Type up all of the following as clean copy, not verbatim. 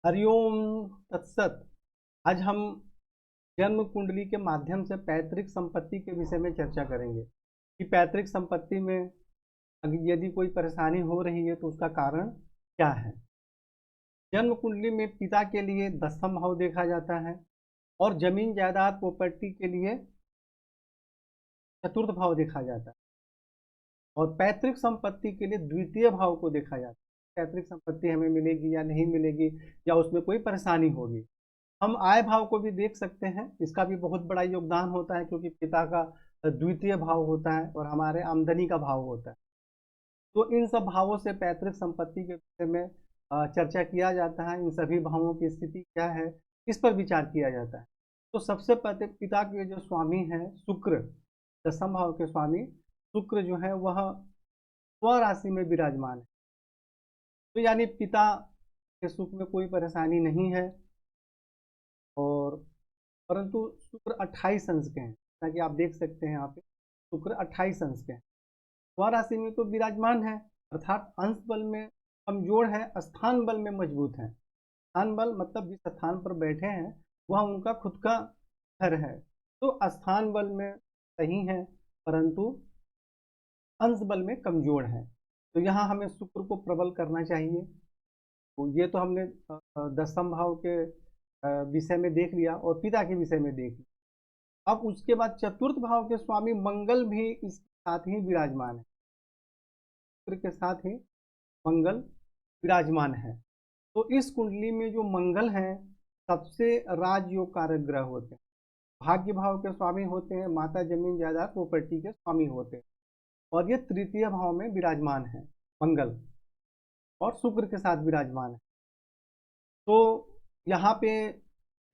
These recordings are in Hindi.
हरिओम तत्सत। आज हम जन्म कुंडली के माध्यम से पैतृक संपत्ति के विषय में चर्चा करेंगे कि पैतृक संपत्ति में अगर यदि कोई परेशानी हो रही है तो उसका कारण क्या है। जन्म कुंडली में पिता के लिए 10वां भाव देखा जाता है और जमीन जायदाद प्रॉपर्टी के लिए चतुर्थ भाव देखा जाता है और पैतृक संपत्ति के लिए द्वितीय भाव को देखा जाता है। पैतृक संपत्ति हमें मिलेगी या नहीं मिलेगी या उसमें कोई परेशानी होगी। हम आय भाव को भी देख सकते हैं, इसका भी बहुत बड़ा योगदान होता है क्योंकि पिता का द्वितीय भाव होता है और हमारे आमदनी का भाव होता है। तो इन सब भावों से पैतृक संपत्ति के विषय में चर्चा किया जाता है। इन सभी भावों की स्थिति क्या है, इस पर विचार किया जाता है। तो सबसे पहले पिता के जो स्वामी हैं शुक्र, 10वां भाव के स्वामी शुक्र जो है वह स्वराशि में विराजमान है। तो यानी पिता के सुख में कोई परेशानी नहीं है। और परंतु शुक्र 28 अंश के हैं, जैसा कि आप देख सकते हैं यहाँ पे शुक्र 28 अंश के हैं। स्वराशि में तो विराजमान है, अर्थात अंश बल में कमजोर है, स्थान बल में मजबूत है। स्थान बल मतलब जिस स्थान पर बैठे हैं वह उनका खुद का घर है, तो स्थान बल में सही है परंतु अंश बल में कमजोर है। तो यहाँ हमें शुक्र को प्रबल करना चाहिए। तो ये तो हमने 10वां भाव के विषय में देख लिया और पिता के विषय में देख लिया। अब उसके बाद चतुर्थ भाव के स्वामी मंगल भी इसके साथ ही विराजमान है। शुक्र के साथ ही मंगल विराजमान है। तो इस कुंडली में जो मंगल हैं सबसे राजयोग कारक ग्रह होते हैं। भाग्य भाव के स्वामी होते हैं, माता जमीन जायदाद प्रॉपर्टी के स्वामी होते हैं और ये तृतीय भाव में विराजमान है मंगल और शुक्र के साथ विराजमान है। तो यहाँ पे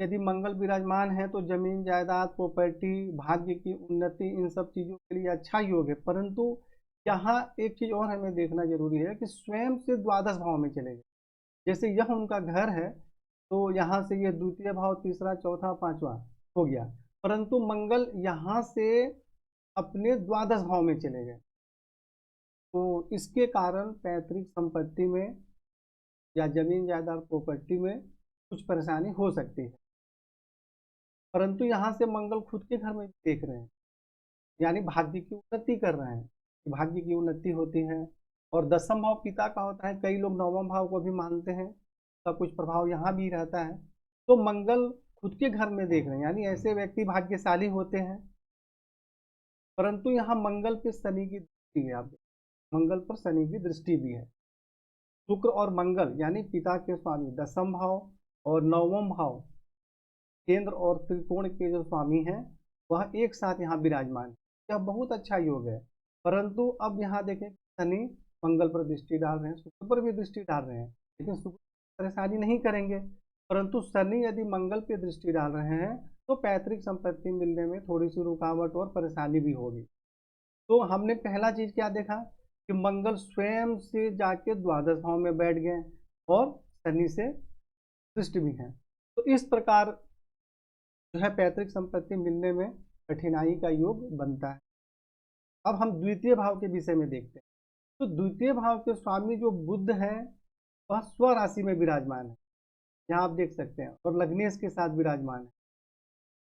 यदि मंगल विराजमान है तो जमीन जायदाद प्रॉपर्टी भाग्य की उन्नति इन सब चीज़ों के लिए अच्छा योग है। परंतु यहाँ एक चीज़ और हमें देखना जरूरी है कि स्वयं से द्वादश भाव में चले गए। जैसे यह उनका घर है तो यहाँ से ये द्वितीय भाव, तीसरा, चौथा, पांचवा हो गया, परंतु मंगल यहाँ से अपने द्वादश भाव में चले गए। तो इसके कारण पैतृक संपत्ति में या जमीन जायदाद प्रॉपर्टी में कुछ परेशानी हो सकती है। परंतु यहाँ से मंगल खुद के घर में देख रहे हैं, यानी भाग्य की उन्नति कर रहे हैं, भाग्य की उन्नति होती है। और 10वां भाव पिता का होता है, कई लोग 9वां भाव को भी मानते हैं, उसका कुछ प्रभाव यहाँ भी रहता है। तो मंगल खुद के घर में देख रहे हैं, यानी ऐसे व्यक्ति भाग्यशाली होते हैं। परंतु यहाँ मंगल पे शनि की दृष्टि है, आप मंगल पर शनि की दृष्टि भी है। शुक्र और मंगल यानी पिता के स्वामी 10वां भाव और 9वां भाव केंद्र और त्रिकोण के जो स्वामी हैं वह एक साथ यहाँ विराजमान है। यह बहुत अच्छा योग है। परंतु अब यहाँ देखें शनि मंगल पर दृष्टि डाल रहे हैं, शुक्र पर भी दृष्टि डाल रहे हैं, लेकिन शुक्र परेशानी नहीं करेंगे। परंतु शनि यदि मंगल पर दृष्टि डाल रहे हैं तो पैतृक संपत्ति मिलने में थोड़ी सी रुकावट और परेशानी भी होगी। तो हमने पहला चीज क्या देखा कि मंगल स्वयं से जाके द्वादश भाव में बैठ गए और शनि से दृष्टि भी है। तो इस प्रकार जो है पैतृक संपत्ति मिलने में कठिनाई का योग बनता है। अब हम द्वितीय भाव के विषय में देखते हैं। तो द्वितीय भाव के स्वामी जो बुध है वह स्वराशि में विराजमान है, यहाँ आप देख सकते हैं, और लग्नेश के साथ विराजमान है।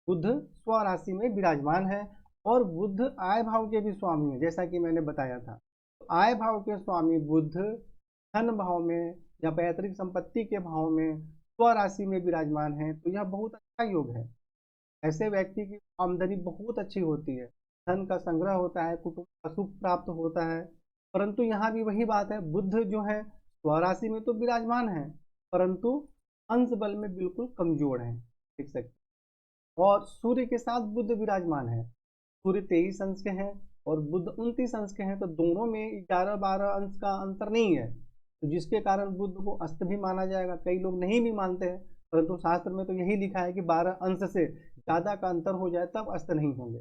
बुध स्वराशि में विराजमान है और बुध आय भाव के भी स्वामी है, जैसा कि मैंने बताया था। तो आय भाव के स्वामी बुध धन भाव में या पैतृक संपत्ति के भाव में स्वराशि में विराजमान है, तो यह बहुत अच्छा योग है। ऐसे व्यक्ति की आमदनी बहुत अच्छी होती है, धन का संग्रह होता है, कुटुंब का सुख प्राप्त होता है। परंतु यहाँ भी वही बात है, बुध जो है स्वराशि में तो विराजमान है परंतु अंश बल में बिल्कुल कमजोर है, देख सकते। और सूर्य के साथ बुध विराजमान है, सूर्य 23 अंश के हैं और बुध 29 अंश के हैं, तो दोनों में 11-12 अंश का अंतर नहीं है, तो जिसके कारण बुध को अस्त भी माना जाएगा। कई लोग नहीं भी मानते हैं, परंतु शास्त्र में तो यही लिखा है कि 12 अंश से ज़्यादा का अंतर हो जाए तब अस्त नहीं होंगे।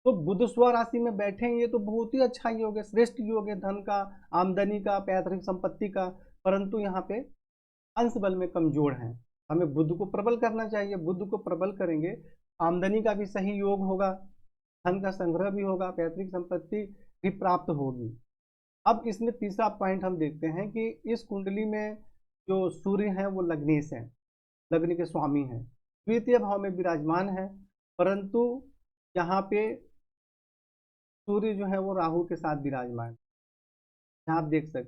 तो बुध स्व राशि में बैठे हैं, ये तो बहुत ही अच्छा योग है, श्रेष्ठ योग है धन का, आमदनी का, पैतृक संपत्ति का। परंतु यहाँ पे अंश बल में कमजोर हैं, हमें बुध को प्रबल करना चाहिए। बुध को प्रबल करेंगे, आमदनी का भी सही योग होगा, धन का संग्रह भी होगा, पैतृक संपत्ति भी प्राप्त होगी। अब इसमें तीसरा पॉइंट हम देखते हैं कि इस कुंडली में जो सूर्य है वो लग्नेश है। लग्न के स्वामी हैं, द्वितीय भाव में विराजमान है, परंतु यहाँ पे सूर्य जो है वो राहु के साथ विराजमान है। यहाँ आप देख सकते हैं,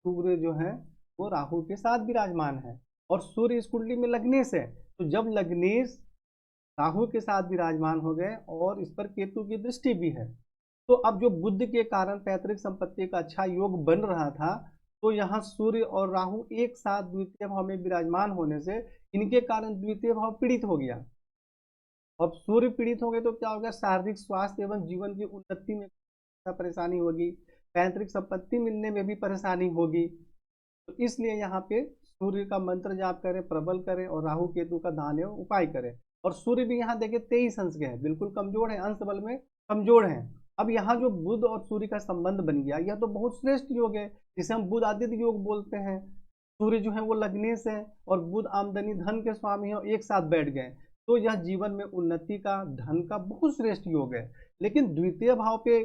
सूर्य जो है वो राहु के साथ विराजमान है और सूर्य इस कुंडली में लग्नेश है। तो जब लग्नेश राहु के साथ विराजमान हो गए और इस पर केतु की दृष्टि भी है, तो अब जो बुध के कारण पैतृक संपत्ति का अच्छा योग बन रहा था, तो यहाँ सूर्य और राहु एक साथ द्वितीय भाव में विराजमान होने से इनके कारण द्वितीय भाव पीड़ित हो गया। अब सूर्य पीड़ित हो गए तो क्या हो गया, शारीरिक स्वास्थ्य एवं जीवन की उन्नति में परेशानी होगी, पैतृक संपत्ति मिलने में भी परेशानी होगी। तो इसलिए यहाँ पे सूर्य का मंत्र जाप करें, प्रबल करें और राहु केतु का दान एवं उपाय करें। और सूर्य भी यहाँ देखिए 23 अंश के हैं, बिल्कुल कमजोर है, अंश बल में कमजोर है। अब यहाँ जो बुध और सूर्य का संबंध बन गया, यह तो बहुत श्रेष्ठ योग है, जिसे हम बुध आदित्य योग बोलते हैं। सूर्य जो है वो लग्नेश है और बुध आमदनी धन के स्वामी है, एक साथ बैठ गए, तो यह जीवन में उन्नति का, धन का बहुत श्रेष्ठ योग है। लेकिन द्वितीय भाव पे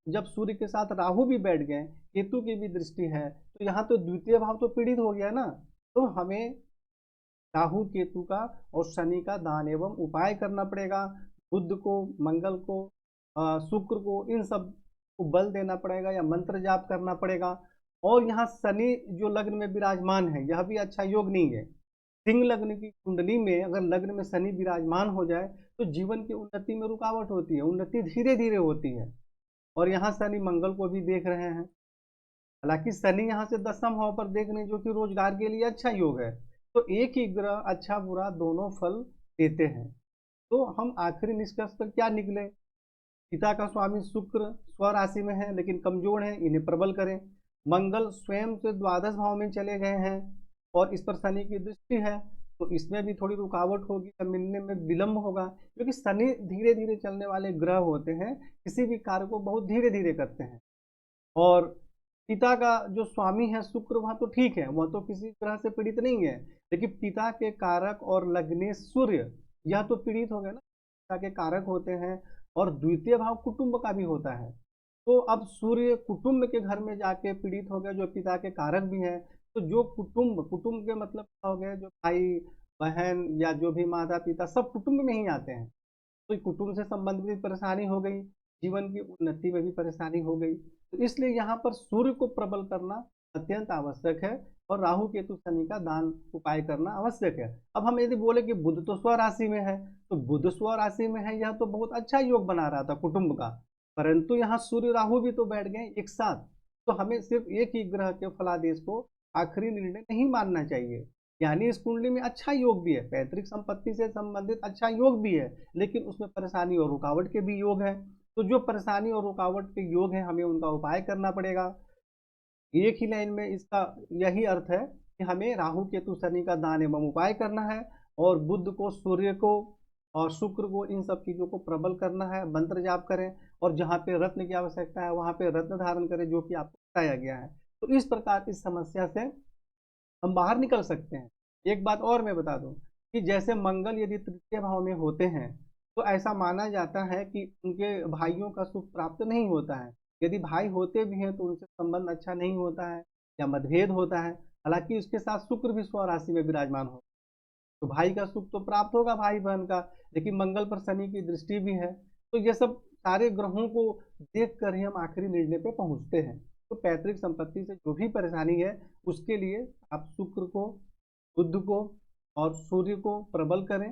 जब सूर्य के साथ राहु भी बैठ गए, केतु की भी दृष्टि है, तो यहाँ तो द्वितीय भाव तो पीड़ित हो गया ना। तो हमें राहु केतु का और शनि का दान एवं उपाय करना पड़ेगा। बुध को, मंगल को, शुक्र को, इन सब को बल देना पड़ेगा या मंत्र जाप करना पड़ेगा। और यहाँ शनि जो लग्न में विराजमान है, यह भी अच्छा योग नहीं है। सिंह लग्न की कुंडली में अगर लग्न में शनि विराजमान हो जाए तो जीवन की उन्नति में रुकावट होती है, उन्नति धीरे धीरे होती है। और यहाँ शनि मंगल को भी देख रहे हैं, हालांकि शनि यहाँ से 10वें भाव पर देख रहे हैं, जो कि रोजगार के लिए अच्छा योग है। तो एक ही ग्रह अच्छा बुरा दोनों फल देते हैं। तो हम आखिरी निष्कर्ष पर क्या निकले, पिता का स्वामी शुक्र स्वराशि में है लेकिन कमजोर है, इन्हें प्रबल करें। मंगल स्वयं से द्वादश भाव में चले गए हैं और इस पर शनि की दृष्टि है, तो इसमें भी थोड़ी रुकावट होगी, मिलने में विलंब होगा, क्योंकि शनि धीरे धीरे चलने वाले ग्रह होते हैं, किसी भी कार्य को बहुत धीरे धीरे करते हैं। और पिता का जो स्वामी है शुक्र, वह तो ठीक है, वह तो किसी तरह से पीड़ित नहीं है, लेकिन पिता के कारक और लग्नेश सूर्य, यह तो पीड़ित हो गए ना, पिता के कारक होते हैं। और द्वितीय भाव कुटुंब का भी होता है, तो अब सूर्य कुटुंब के घर में जाके पीड़ित हो गया, जो पिता के कारक भी हैं। तो जो कुटुंब, कुटुंब के मतलब क्या हो गया, जो भाई बहन या जो भी माता पिता, सब कुटुंब में ही आते हैं। तो कुटुंब से संबंधित परेशानी हो गई, जीवन की उन्नति में भी परेशानी हो गई। तो इसलिए यहाँ पर सूर्य को प्रबल करना अत्यंत आवश्यक है और राहु केतु शनि का दान उपाय करना आवश्यक है। अब हम यदि बोले कि बुध तो स्व राशि में है, तो बुध स्व राशि में है, यह तो बहुत अच्छा योग बना रहा था कुटुंब का, परंतु यहाँ सूर्य राहु भी तो बैठ गए एक साथ। तो हमें सिर्फ एक ही ग्रह के फलादेश को आखिरी निर्णय नहीं मानना चाहिए। यानी इस कुंडली में अच्छा योग भी है, पैतृक संपत्ति से संबंधित अच्छा योग भी है, लेकिन उसमें परेशानी और रुकावट के भी योग है। तो जो परेशानी और रुकावट के योग हैं, हमें उनका उपाय करना पड़ेगा। एक ही लाइन में इसका यही अर्थ है कि हमें राहु केतु शनि का दान एवं उपाय करना है और बुध को, सूर्य को और शुक्र को, इन सब चीज़ों को प्रबल करना है, मंत्र जाप करें और जहाँ पे रत्न की आवश्यकता है वहाँ पे रत्न धारण करें, जो कि आपको बताया गया है। तो इस प्रकार इस समस्या से हम बाहर निकल सकते हैं। एक बात और मैं बता दूं कि जैसे मंगल यदि तृतीय भाव में होते हैं, तो ऐसा माना जाता है कि उनके भाइयों का सुख प्राप्त नहीं होता है। यदि भाई होते भी हैं तो उनसे संबंध अच्छा नहीं होता है या मतभेद होता है। हालांकि उसके साथ शुक्र भी स्व राशि में विराजमान हो, तो भाई का सुख तो प्राप्त होगा भाई बहन का, लेकिन मंगल पर शनि की दृष्टि भी है। तो ये सब सारे ग्रहों को देख कर ही हम आखिरी निर्णय पे पहुंचते हैं। तो पैतृक संपत्ति से जो भी परेशानी है, उसके लिए आप शुक्र को, बुध को और सूर्य को प्रबल करें,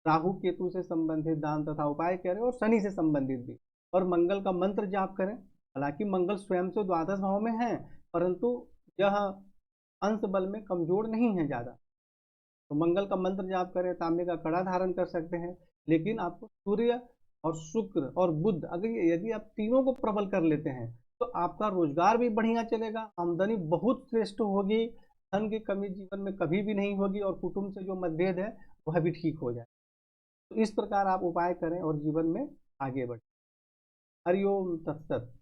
राहु केतु से संबंधित दान तथा उपाय करें और शनि से संबंधित भी, और मंगल का मंत्र जाप करें। हालांकि मंगल स्वयं से द्वादश भाव में है, परंतु यह अंश बल में कमजोर नहीं है ज़्यादा। तो मंगल का मंत्र जाप करें, तांबे का कड़ा धारण कर सकते हैं। लेकिन आपको सूर्य और शुक्र और बुध, अगर यदि आप तीनों को प्रबल कर लेते हैं, तो आपका रोजगार भी बढ़िया चलेगा, आमदनी बहुत श्रेष्ठ होगी, धन की कमी जीवन में कभी भी नहीं होगी और कुटुंब से जो मतभेद है वह भी ठीक हो जाए। तो इस प्रकार आप उपाय करें और जीवन में आगे बढ़ें। हरिओम तत्सत।